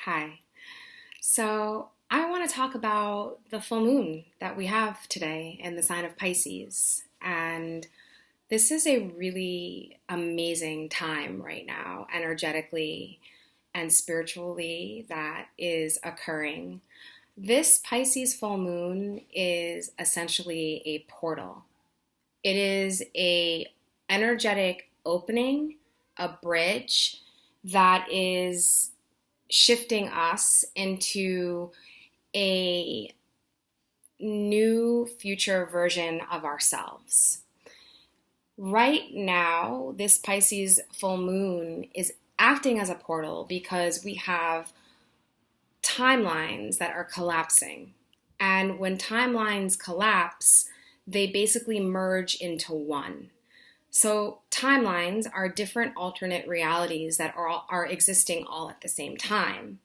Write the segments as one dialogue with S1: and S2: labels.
S1: Hi. So, I want to talk about the full moon that we have today in the sign of Pisces. And this is a really amazing time right now, energetically and spiritually, that is occurring. This Pisces full moon is essentially a portal. It is a energetic opening, a bridge that is shifting us into a new future version of ourselves. Right now, this Pisces full moon is acting as a portal because we have timelines that are collapsing. And when timelines collapse, they basically merge into one. So timelines are different alternate realities that are existing all at the same time.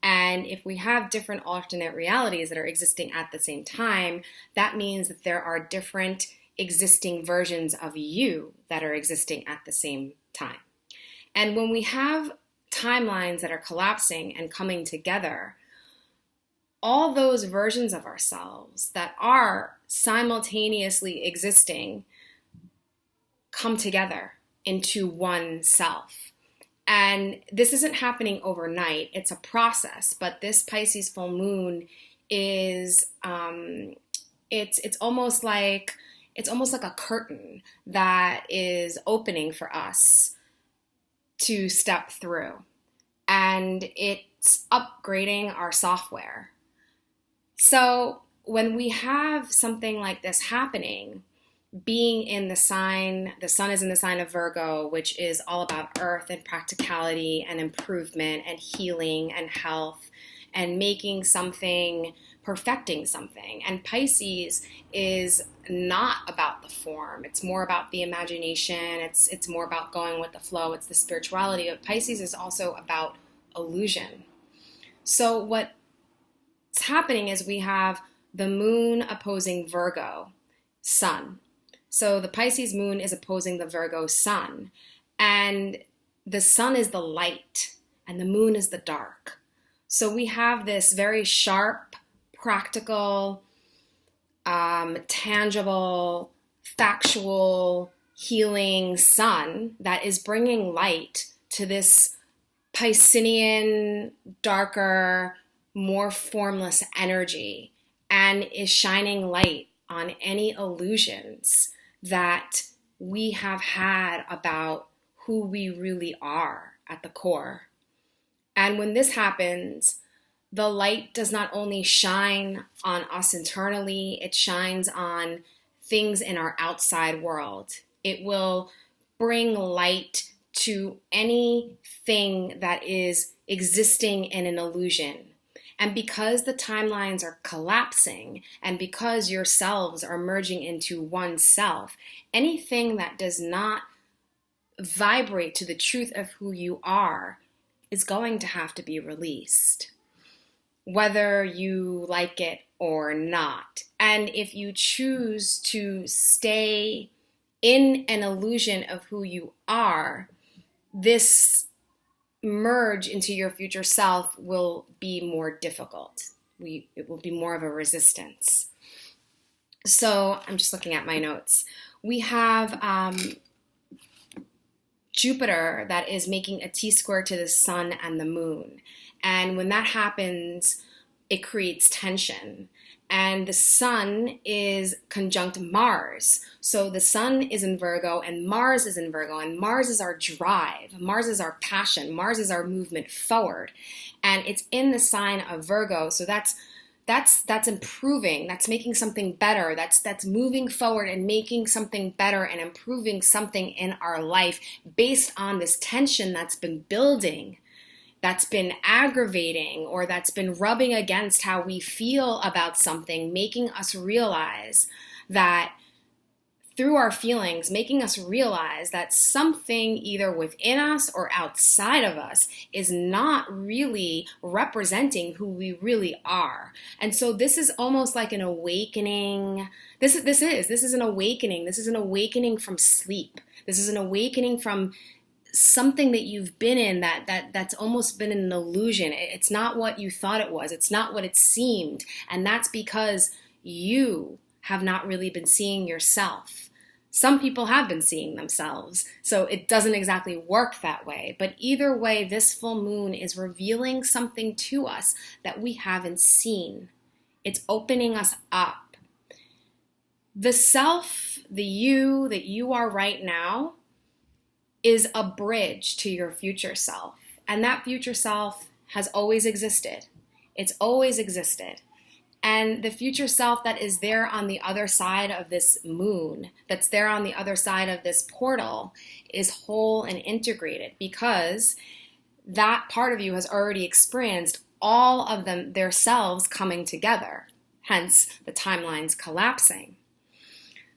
S1: And if we have different alternate realities that are existing at the same time, that means that there are different existing versions of you that are existing at the same time. And when we have timelines that are collapsing and coming together, all those versions of ourselves that are simultaneously existing come together into one self. And this isn't happening overnight. It's a process. But this Pisces full moon is it's almost like a curtain that is opening for us to step through. And it's upgrading our software. So when we have something like this happening, being in the sun is in the sign of Virgo, which is all about earth and practicality and improvement and healing and health and making something, perfecting something. And Pisces is not about the form. It's more about the imagination. It's more about going with the flow. It's the spirituality. But Pisces is also about illusion. So what's happening is we have the moon opposing Virgo, sun. So the Pisces moon is opposing the Virgo sun. And the sun is the light and the moon is the dark. So we have this very sharp, practical, tangible, factual, healing sun that is bringing light to this Piscean, darker, more formless energy and is shining light on any illusions that we have had about who we really are at the core. And when this happens, the light does not only shine on us internally, it shines on things in our outside world. It will bring light to anything that is existing in an illusion. And because the timelines are collapsing and because yourselves are merging into one self, anything that does not vibrate to the truth of who you are is going to have to be released, whether you like it or not. And if you choose to stay in an illusion of who you are, this merge into your future self will be more difficult. It will be more of a resistance. So I'm just looking at my notes. We have Jupiter that is making a T-square to the sun and the moon. And when that happens, it creates tension. And the sun is conjunct Mars. So the sun is in Virgo and Mars is in Virgo. And Mars is our drive. Mars is our passion. Mars is our movement forward. And it's in the sign of Virgo. So that's improving. That's making something better. That's moving forward and making something better and improving something in our life based on this tension that's been building, that's been aggravating, or that's been rubbing against how we feel about something, making us realize that through our feelings, making us realize that something either within us or outside of us is not really representing who we really are. And so this is almost like an awakening. This is an awakening. This is an awakening from sleep. This is an awakening from something that you've been in that's almost been an illusion. It's not what you thought it was. It's not what it seemed. And that's because you have not really been seeing yourself. Some people have been seeing themselves, so it doesn't exactly work that way. But either way, this full moon is revealing something to us that we haven't seen. It's opening us up. The self, the you that you are right now, is a bridge to your future self. And that future self has always existed. It's always existed. And the future self that is there on the other side of this moon, that's there on the other side of this portal, is whole and integrated because that part of you has already experienced all of them, their selves coming together, hence the timelines collapsing.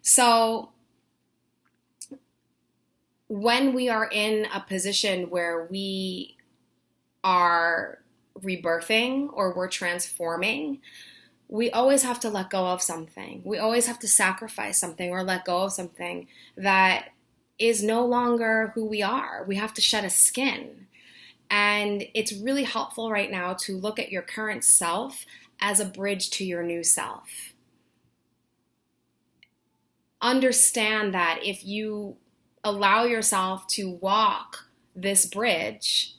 S1: So when we are in a position where we are rebirthing or we're transforming, we always have to let go of something. We always have to sacrifice something or let go of something that is no longer who we are. We have to shed a skin. And it's really helpful right now to look at your current self as a bridge to your new self. Understand that if you allow yourself to walk this bridge,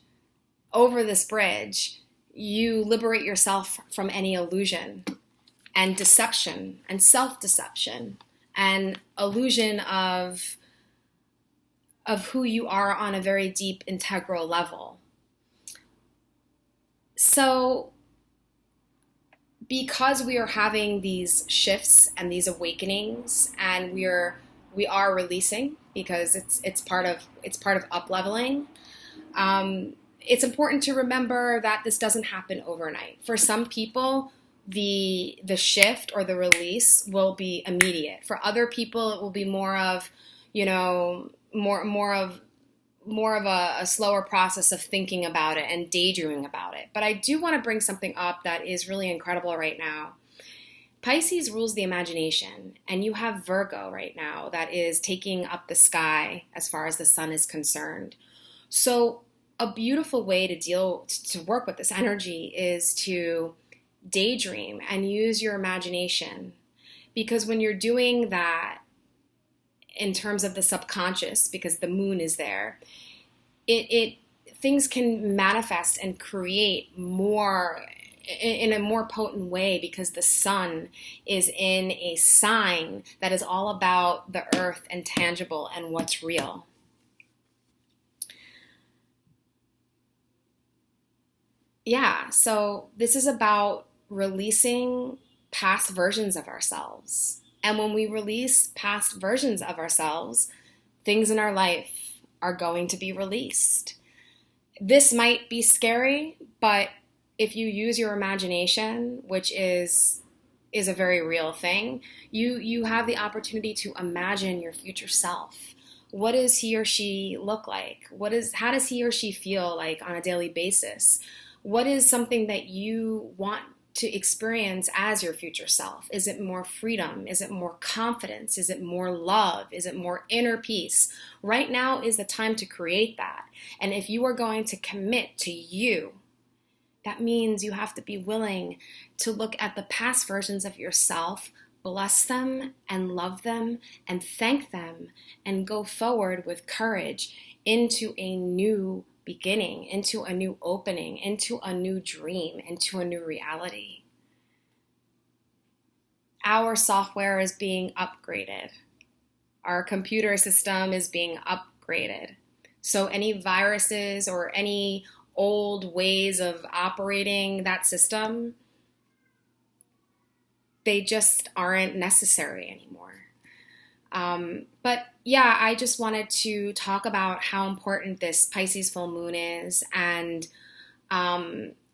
S1: over this bridge, you liberate yourself from any illusion and deception and self-deception and illusion of who you are on a very deep integral level. So because we are having these shifts and these awakenings, and we are releasing because it's part of up-leveling, it's important to remember that this doesn't happen overnight. For some people, the shift or the release will be immediate. For other people, it will be more of a slower process of thinking about it and daydreaming about it. But I do want to bring something up that is really incredible right now. Pisces rules the imagination, and you have Virgo right now that is taking up the sky as far as the sun is concerned. So a beautiful way to work with this energy is to daydream and use your imagination. Because when you're doing that in terms of the subconscious, because the moon is there, things can manifest and create more in a more potent way because the sun is in a sign that is all about the earth and tangible and what's real. Yeah, so this is about releasing past versions of ourselves. And when we release past versions of ourselves, things in our life are going to be released. This might be scary, but if you use your imagination, which is a very real thing, you have the opportunity to imagine your future self. What does he or she look like? How does he or she feel like on a daily basis? What is something that you want to experience as your future self? Is it more freedom? Is it more confidence? Is it more love? Is it more inner peace? Right now is the time to create that. And if you are going to commit to you, that means you have to be willing to look at the past versions of yourself, bless them and love them and thank them, and go forward with courage into a new beginning, into a new opening, into a new dream, into a new reality. Our software is being upgraded. Our computer system is being upgraded. So any viruses or any old ways of operating that system, they just aren't necessary anymore. But yeah, I just wanted to talk about how important this Pisces full moon is and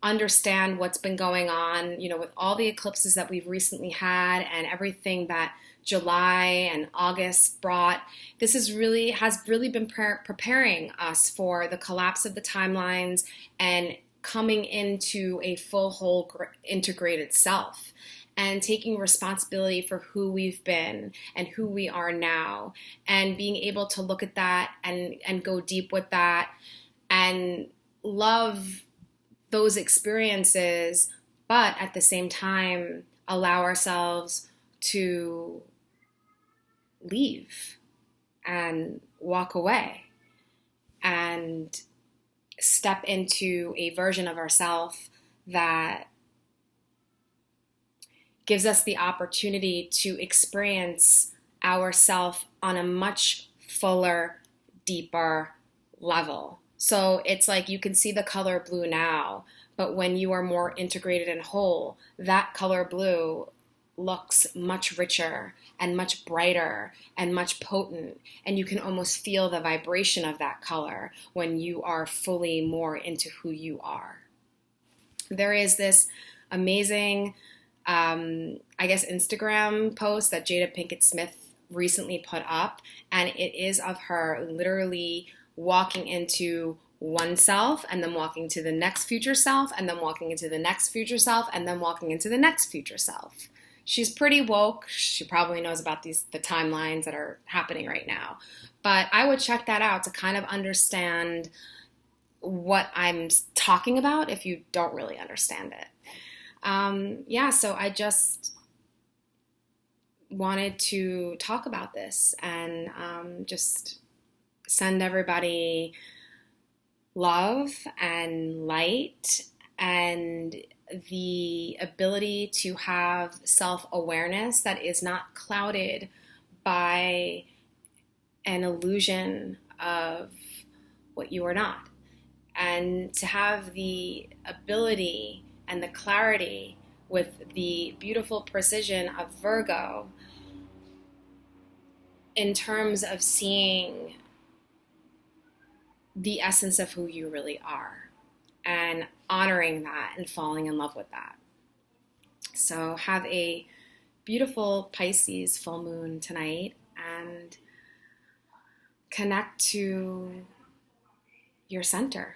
S1: understand what's been going on, with all the eclipses that we've recently had and everything that July and August brought. This has really been preparing us for the collapse of the timelines and coming into a full, whole, integrated self. and taking responsibility for who we've been and who we are now, and being able to look at that and go deep with that and love those experiences, but at the same time allow ourselves to leave and walk away and step into a version of ourselves that gives us the opportunity to experience ourself on a much fuller, deeper level. So it's like you can see the color blue now, but when you are more integrated and whole, that color blue looks much richer and much brighter and much potent, and you can almost feel the vibration of that color when you are fully more into who you are. There is this amazing Instagram post that Jada Pinkett Smith recently put up, and it is of her literally walking into oneself and then walking to the next future self and then walking into the next future self and then walking into the next future self. She's pretty woke. She probably knows about the timelines that are happening right now. But I would check that out to kind of understand what I'm talking about if you don't really understand it. So I just wanted to talk about this and just send everybody love and light and the ability to have self-awareness that is not clouded by an illusion of what you are not, and to have the ability and the clarity with the beautiful precision of Virgo in terms of seeing the essence of who you really are and honoring that and falling in love with that. So have a beautiful Pisces full moon tonight and connect to your center.